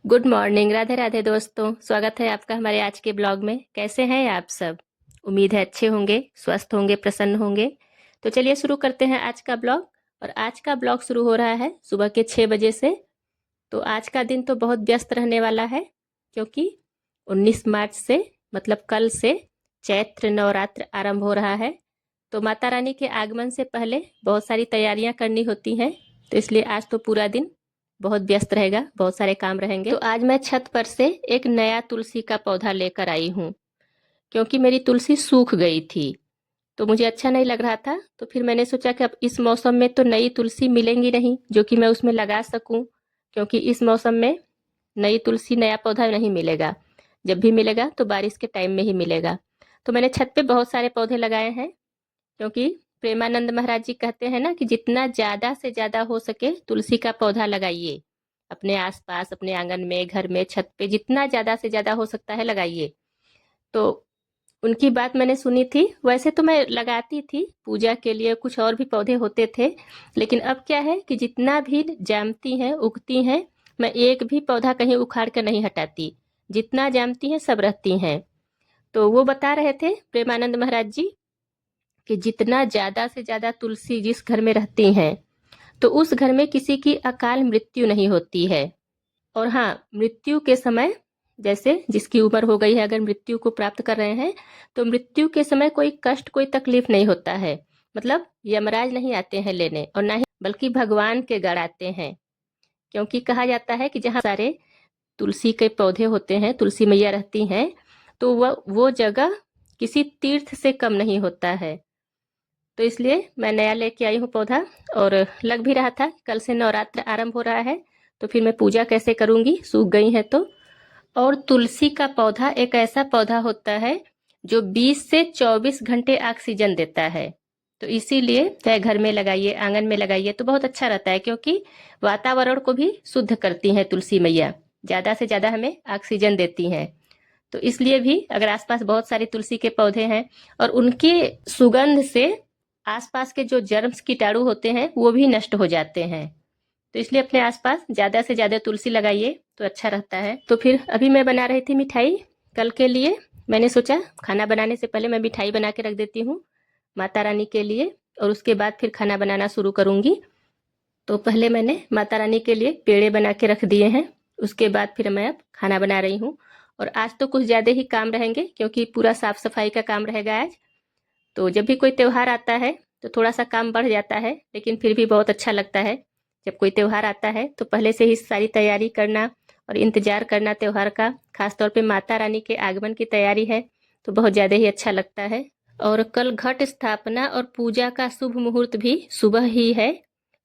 Good morning. Radhe Radhe दोस्तों, स्वागत है आपका हमारे आज के ब्लॉग में। कैसे हैं आप सब? उम्मीद है अच्छे होंगे, स्वस्थ होंगे, प्रसन्न होंगे। तो चलिए शुरू करते हैं आज का ब्लॉग। और आज का ब्लॉग शुरू हो रहा है सुबह के 6 बजे से। तो आज का दिन तो बहुत व्यस्त रहने वाला है, क्योंकि 19 मार्च से मतलब कल से चैत्र नवरात्र आरंभ हो रहा है। तो माता रानी के आगमन से पहले बहुत सारी तैयारियां करनी होती हैं। तो इसलिए आज तो पूरा दिन बहुत व्यस्त रहेगा, बहुत सारे काम रहेंगे। तो आज मैं छत पर से एक नया तुलसी का पौधा लेकर आई हूँ, क्योंकि मेरी तुलसी सूख गई थी। तो मुझे अच्छा नहीं लग रहा था, तो फिर मैंने सोचा कि अब इस मौसम में तो नई तुलसी मिलेंगी नहीं जो कि मैं उसमें लगा सकूं, क्योंकि इस मौसम में नई तुलसी नया पौधा नहीं मिलेगा। जब भी मिलेगा तो बारिश के टाइम में ही मिलेगा। तो मैंने छत पे बहुत सारे पौधे लगाए हैं, क्योंकि प्रेमानंद महाराज जी कहते हैं ना कि जितना ज्यादा से ज्यादा हो सके तुलसी का पौधा लगाइए। अपने आसपास, अपने आंगन में, घर में, छत पे जितना ज्यादा से ज्यादा हो सकता है लगाइए। तो उनकी बात मैंने सुनी थी। वैसे तो मैं लगाती थी पूजा के लिए, कुछ और भी पौधे होते थे, लेकिन अब क्या है कि जितना भी जामती हैं, उगती हैं, मैं एक भी पौधा कहीं उखाड़ कर नहीं हटाती। जितना जामती हैं सब रहती हैं। तो वो बता रहे थे प्रेमानंद महाराज जी कि जितना ज्यादा से ज्यादा तुलसी जिस घर में रहती हैं, तो उस घर में किसी की अकाल मृत्यु नहीं होती है। और हाँ, मृत्यु के समय, जैसे जिसकी उम्र हो गई है, अगर मृत्यु को प्राप्त कर रहे हैं, तो मृत्यु के समय कोई कष्ट, कोई तकलीफ नहीं होता है। मतलब यमराज नहीं आते हैं लेने, और ना ही बल्कि भगवान के गण आते हैं। क्योंकि कहा जाता है कि जहाँ सारे तुलसी के पौधे होते हैं, तुलसी मैया रहती हैं, तो वो जगह किसी तीर्थ से कम नहीं होता है। तो इसलिए मैं नया लेके आई हूँ पौधा। और लग भी रहा था कल से नवरात्र आरंभ हो रहा है, तो फिर मैं पूजा कैसे करूंगी, सूख गई है तो। और तुलसी का पौधा एक ऐसा पौधा होता है जो 20 से 24 घंटे ऑक्सीजन देता है। तो इसीलिए चाहे घर में लगाइए, आंगन में लगाइए, तो बहुत अच्छा रहता है, क्योंकि वातावरण को भी शुद्ध करती हैं तुलसी मैया। ज्यादा से ज्यादा हमें ऑक्सीजन देती हैं। तो इसलिए भी अगर आसपास बहुत सारे तुलसी के पौधे हैं, और उनकी सुगंध से आसपास के जो जर्म्स कीटाणु होते हैं वो भी नष्ट हो जाते हैं। तो इसलिए अपने आसपास ज्यादा से ज्यादा तुलसी लगाइए तो अच्छा रहता है। तो फिर अभी मैं बना रही थी मिठाई कल के लिए। मैंने सोचा खाना बनाने से पहले मैं मिठाई बना के रख देती हूँ माता रानी के लिए, और उसके बाद फिर खाना बनाना शुरू करूंगी। तो पहले मैंने माता रानी के लिए पेड़े बना के रख दिए हैं, उसके बाद फिर मैं अब खाना बना रही हूँ। और आज तो कुछ ज्यादा ही काम रहेंगे, क्योंकि पूरा साफ सफाई का काम रहेगा आज। तो जब भी कोई त्योहार आता है तो थोड़ा सा काम बढ़ जाता है, लेकिन फिर भी बहुत अच्छा लगता है। जब कोई त्योहार आता है तो पहले से ही सारी तैयारी करना और इंतजार करना त्योहार का, खासतौर पे माता रानी के आगमन की तैयारी है, तो बहुत ज्यादा ही अच्छा लगता है। और कल घट स्थापना और पूजा का शुभ मुहूर्त भी सुबह ही है।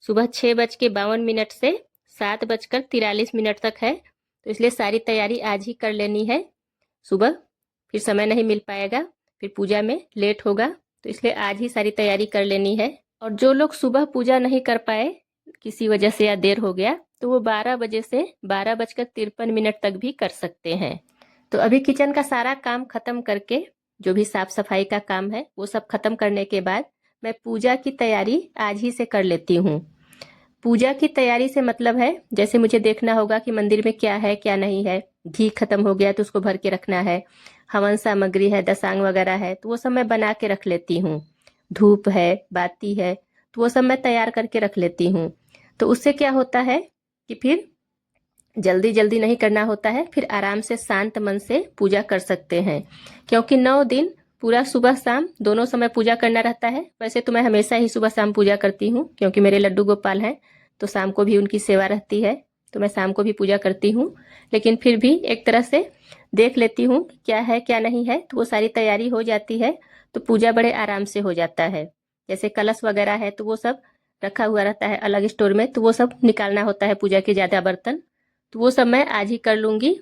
सुबह 6:52 से 7:43 तक है। तो इसलिए सारी तैयारी आज ही कर लेनी है। सुबह फिर समय नहीं मिल पाएगा, फिर पूजा में लेट होगा, तो इसलिए आज ही सारी तैयारी कर लेनी है। और जो लोग सुबह पूजा नहीं कर पाए, किसी वजह से या देर हो गया, तो वो 12 बजे से 12:53 तक भी कर सकते हैं। तो अभी किचन का सारा काम खत्म करके, जो भी साफ सफाई का काम है वो सब खत्म करने के बाद मैं पूजा की तैयारी आज ही से कर लेती हूँ। पूजा की तैयारी से मतलब है, जैसे मुझे देखना होगा कि मंदिर में क्या है क्या नहीं है। घी खत्म हो गया तो उसको भर के रखना है, हवन सामग्री है, दसांग वगैरह है, तो वो सब मैं बना के रख लेती हूँ। धूप है, बाती है, तो वो सब मैं तैयार करके रख लेती हूँ। तो उससे क्या होता है कि फिर जल्दी जल्दी नहीं करना होता है, फिर आराम से शांत मन से पूजा कर सकते हैं। क्योंकि 9 दिन पूरा सुबह शाम दोनों समय पूजा करना रहता है। वैसे तो मैं हमेशा ही सुबह शाम पूजा करती हूँ, क्योंकि मेरे लड्डू गोपाल हैं, तो शाम को भी उनकी सेवा रहती है, तो मैं शाम को भी पूजा करती हूँ। लेकिन फिर भी एक तरह से देख लेती हूँ क्या है क्या नहीं है, तो वो सारी तैयारी हो जाती है, तो पूजा बड़े आराम से हो जाता है। जैसे कलश वगैरह है तो वो सब रखा हुआ रहता है अलग स्टोर में, तो वो सब निकालना होता है, पूजा के ज्यादा बर्तन, तो वो सब मैं आज ही कर लूंगी,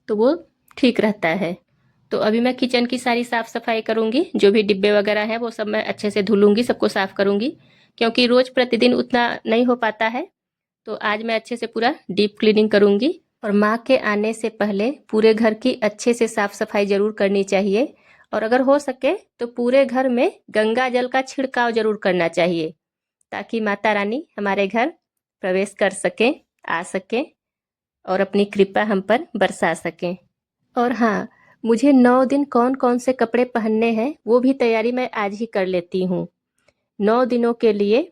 तो वो ठीक रहता है। तो अभी मैं किचन की सारी साफ सफाई करूंगी, जो भी डिब्बे वगैरह हैं वो सब मैं अच्छे से धुलूंगी, सबको साफ करूंगी, क्योंकि रोज प्रतिदिन उतना नहीं हो पाता है। तो आज मैं अच्छे से पूरा डीप क्लीनिंग करूंगी। और माँ के आने से पहले पूरे घर की अच्छे से साफ सफाई जरूर करनी चाहिए। और अगर हो सके तो पूरे घर में गंगा जल का छिड़काव जरूर करना चाहिए, ताकि माता रानी हमारे घर प्रवेश कर सके, आ सके। और अपनी कृपा हम पर बरसा सकें। और हाँ, मुझे 9 दिन कौन कौन से कपड़े पहनने हैं वो भी तैयारी मैं आज ही कर लेती हूँ। 9 दिनों के लिए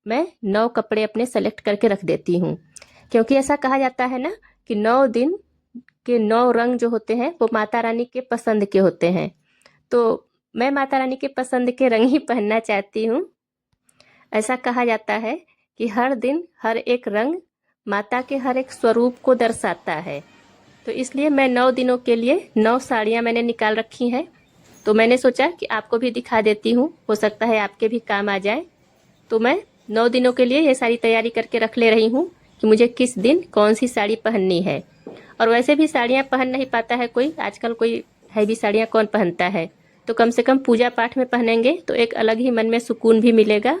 मैं 9 कपड़े अपने सेलेक्ट करके रख देती हूँ, क्योंकि ऐसा कहा जाता है ना कि 9 दिन के 9 रंग जो होते हैं वो माता रानी के पसंद के होते हैं। तो मैं माता रानी के पसंद के रंग ही पहनना चाहती हूँ। ऐसा कहा जाता है कि हर दिन हर एक रंग माता के हर एक स्वरूप को दर्शाता है। तो इसलिए मैं 9 दिनों के लिए 9 साड़ियाँ मैंने निकाल रखी हैं। तो मैंने सोचा कि आपको भी दिखा देती हूँ, हो सकता है आपके भी काम आ जाए। तो मैं 9 दिनों के लिए ये सारी तैयारी करके रख ले रही हूँ कि मुझे किस दिन कौन सी साड़ी पहननी है। और वैसे भी साड़ियाँ पहन नहीं पाता है कोई, आजकल कोई हैवी साड़ियाँ कौन पहनता है। तो कम से कम पूजा पाठ में पहनेंगे तो एक अलग ही मन में सुकून भी मिलेगा।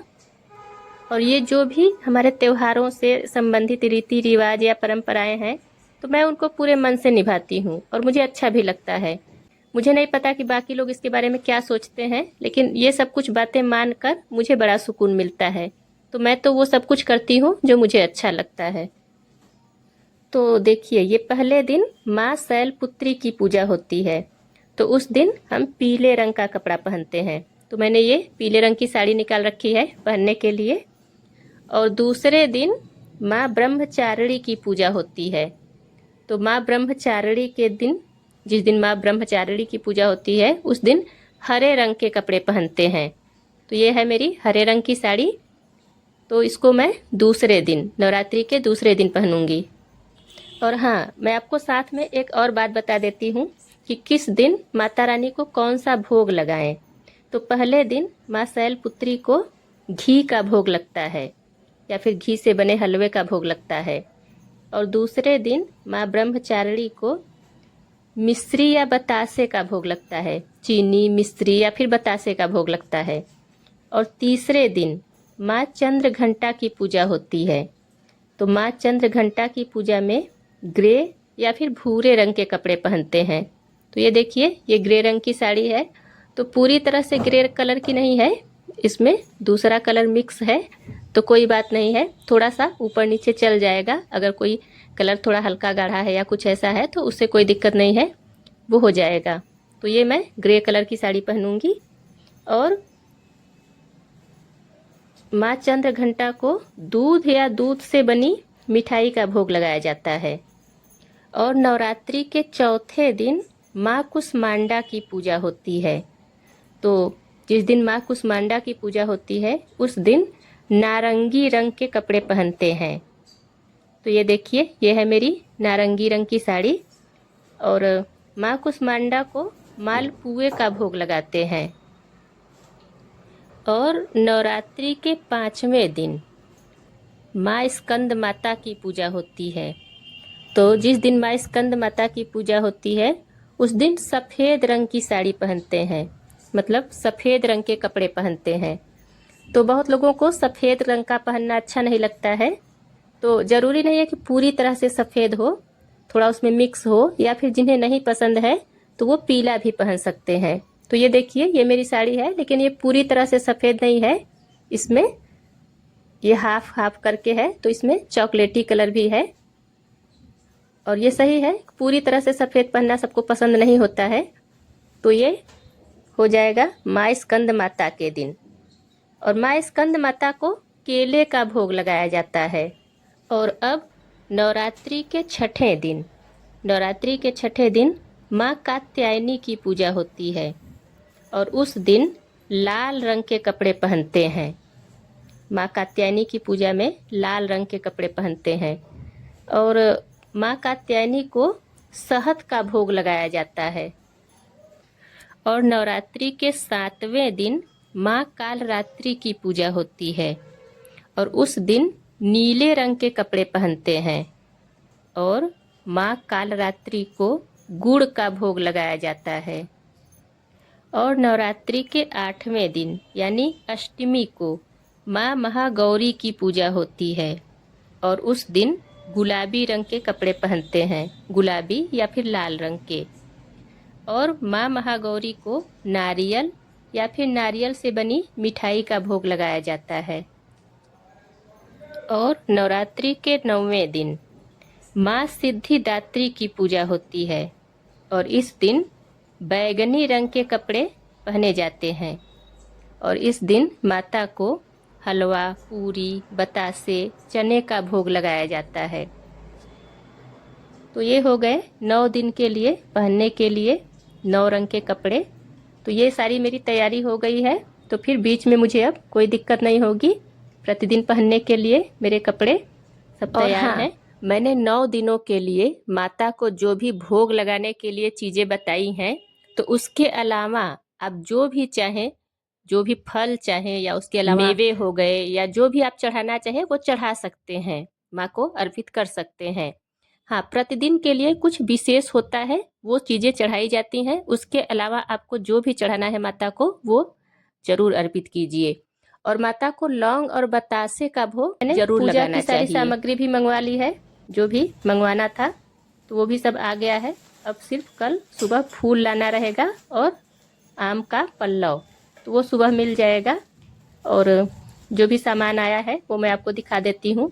और ये जो भी हमारे त्योहारों से संबंधित रीति रिवाज या परंपराएं हैं, तो मैं उनको पूरे मन से निभाती हूँ और मुझे अच्छा भी लगता है। मुझे नहीं पता कि बाकी लोग इसके बारे में क्या सोचते हैं, लेकिन ये सब कुछ बातें मानकर मुझे बड़ा सुकून मिलता है। तो मैं तो वो सब कुछ करती हूँ जो मुझे अच्छा लगता है। तो देखिए, ये पहले दिन माँ शैलपुत्री की पूजा होती है। तो उस दिन हम पीले रंग का कपड़ा पहनते हैं। तो मैंने ये पीले रंग की साड़ी निकाल रखी है पहनने के लिए। और दूसरे दिन माँ ब्रह्मचारिणी की पूजा होती है। तो माँ ब्रह्मचारिणी के दिन, जिस दिन माँ ब्रह्मचारिणी की पूजा होती है, उस दिन हरे रंग के कपड़े पहनते हैं। तो ये है मेरी हरे रंग की साड़ी। तो इसको मैं दूसरे दिन, नवरात्रि के दूसरे दिन पहनूंगी। और हाँ, मैं आपको साथ में एक और बात बता देती हूँ कि किस दिन माता रानी को कौन सा भोग लगाएं। तो पहले दिन माँ शैलपुत्री को घी का भोग लगता है या फिर घी से बने हलवे का भोग लगता है। और दूसरे दिन माँ ब्रह्मचारिणी को मिश्री या बतासे का भोग लगता है, चीनी मिश्री या फिर बतासे का भोग लगता है। और तीसरे दिन माँ चंद्र घंटा की पूजा होती है। तो माँ चंद्र घंटा की पूजा में ग्रे या फिर भूरे रंग के कपड़े पहनते हैं। तो ये देखिए, ये ग्रे रंग की साड़ी है। तो पूरी तरह से ग्रे कलर की नहीं है, इसमें दूसरा कलर मिक्स है। तो कोई बात नहीं है, थोड़ा सा ऊपर नीचे चल जाएगा। अगर कोई कलर थोड़ा हल्का गाढ़ा है या कुछ ऐसा है तो उससे कोई दिक्कत नहीं है, वो हो जाएगा। तो ये मैं ग्रे कलर की साड़ी पहनूंगी। और माँ चंद्र घंटा को दूध या दूध से बनी मिठाई का भोग लगाया जाता है। और नवरात्रि के चौथे दिन माँ कुष्मांडा की पूजा होती है। तो जिस दिन माँ कुष्मांडा की पूजा होती है उस दिन नारंगी रंग के कपड़े पहनते हैं। तो ये देखिए, ये है मेरी नारंगी रंग की साड़ी। और माँ कुष्मांडा को मालपुए का भोग लगाते हैं। और नवरात्रि के 5वें दिन माँ स्कंद माता की पूजा होती है। तो जिस दिन माँ स्कंद माता की पूजा होती है उस दिन सफ़ेद रंग की साड़ी पहनते हैं, मतलब सफ़ेद रंग के कपड़े पहनते हैं। तो बहुत लोगों को सफ़ेद रंग का पहनना अच्छा नहीं लगता है। तो ज़रूरी नहीं है कि पूरी तरह से सफ़ेद हो, थोड़ा उसमें मिक्स हो, या फिर जिन्हें नहीं पसंद है तो वो पीला भी पहन सकते हैं। तो ये देखिए, ये मेरी साड़ी है, लेकिन ये पूरी तरह से सफ़ेद नहीं है, इसमें ये हाफ हाफ करके है। तो इसमें चॉकलेटी कलर भी है। और ये सही है, पूरी तरह से सफ़ेद पहनना सबको पसंद नहीं होता है। तो ये हो जाएगा माँ स्कंद माता के दिन। और माँ स्कंद माता को केले का भोग लगाया जाता है। और अब नवरात्रि के छठे दिन, नवरात्रि के छठे दिन माँ कात्यायनी की पूजा होती है। और उस दिन लाल रंग के कपड़े पहनते हैं। माँ कात्यायनी की पूजा में लाल रंग के कपड़े पहनते हैं। और माँ कात्यायनी को शहद का भोग लगाया जाता है। और नवरात्रि के 7वें दिन माँ कालरात्रि की पूजा होती है। और उस दिन नीले रंग के कपड़े पहनते हैं। और माँ कालरात्रि को गुड़ का भोग लगाया जाता है। और नवरात्रि के 8वें दिन यानी अष्टमी को माँ महागौरी की पूजा होती है। और उस दिन गुलाबी रंग के कपड़े पहनते हैं, गुलाबी या फिर लाल रंग के। और माँ महागौरी को नारियल या फिर नारियल से बनी मिठाई का भोग लगाया जाता है। और नवरात्रि के 9वें दिन माँ सिद्धिदात्री की पूजा होती है और इस दिन बैगनी रंग के कपड़े पहने जाते हैं और इस दिन माता को हलवा, पूरी, बतासे, चने का भोग लगाया जाता है। तो ये हो गए 9 दिन के लिए पहनने के लिए 9 रंग के कपड़े। तो ये सारी मेरी तैयारी हो गई है, तो फिर बीच में मुझे अब कोई दिक्कत नहीं होगी। प्रतिदिन पहनने के लिए मेरे कपड़े सब तैयार हैं। मैंने 9 दिनों के लिए माता को जो भी भोग लगाने के लिए चीज़ें बताई हैं, तो उसके अलावा आप जो भी चाहें, जो भी फल चाहें या उसके अलावा मेवे हो गए या जो भी आप चढ़ाना चाहें वो चढ़ा सकते हैं, माँ को अर्पित कर सकते हैं। हाँ, प्रतिदिन के लिए कुछ विशेष होता है, वो चीज़ें चढ़ाई जाती हैं। उसके अलावा आपको जो भी चढ़ाना है माता को वो जरूर अर्पित कीजिए। और माता को लौंग और बतासे का भोग जरूर लगाना चाहिए। पूजा की सारी सामग्री भी मंगवा ली है, जो भी मंगवाना था तो वो भी सब आ गया है। अब सिर्फ कल सुबह फूल लाना रहेगा और आम का पल्लव, तो वो सुबह मिल जाएगा। और जो भी सामान आया है वो मैं आपको दिखा देती हूँ।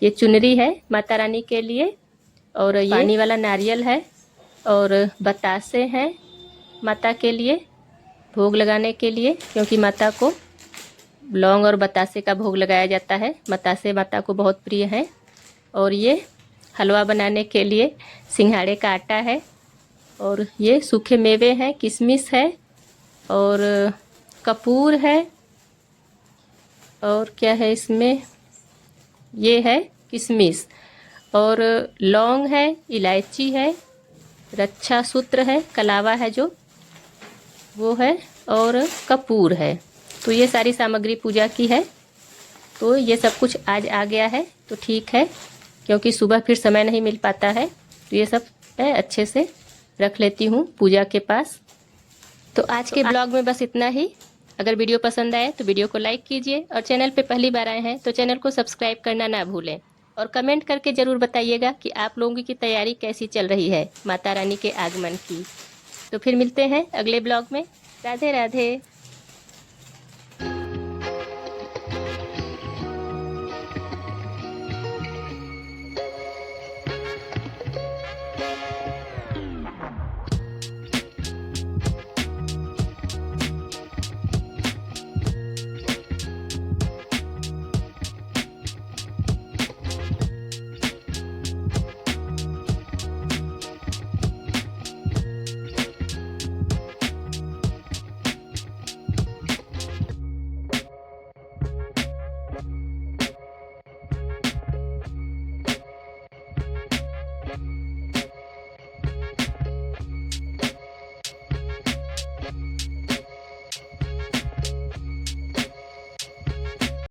ये चुनरी है माता रानी के लिए, और ये पानी वाला नारियल है, और बतासे हैं माता के लिए भोग लगाने के लिए, क्योंकि माता को लौंग और बतासे का भोग लगाया जाता है। बतासे माता को बहुत प्रिय है। और ये हलवा बनाने के लिए सिंघाड़े का आटा है, और ये सूखे मेवे हैं, किशमिश है, और कपूर है, और क्या है इसमें, ये है किशमिश, और लौंग है, इलायची है, रक्षा सूत्र है, कलावा है जो वो है, और कपूर है। तो ये सारी सामग्री पूजा की है। तो ये सब कुछ आज आ गया है, तो ठीक है, क्योंकि सुबह फिर समय नहीं मिल पाता है, तो ये सब मैं अच्छे से रख लेती हूँ पूजा के पास। तो आज के ब्लॉग में बस इतना ही। अगर वीडियो पसंद आए तो वीडियो को लाइक कीजिए, और चैनल पे पहली बार आए हैं तो चैनल को सब्सक्राइब करना ना भूलें। और कमेंट करके ज़रूर बताइएगा कि आप लोगों की तैयारी कैसी चल रही है माता रानी के आगमन की। तो फिर मिलते हैं अगले ब्लॉग में। राधे राधे।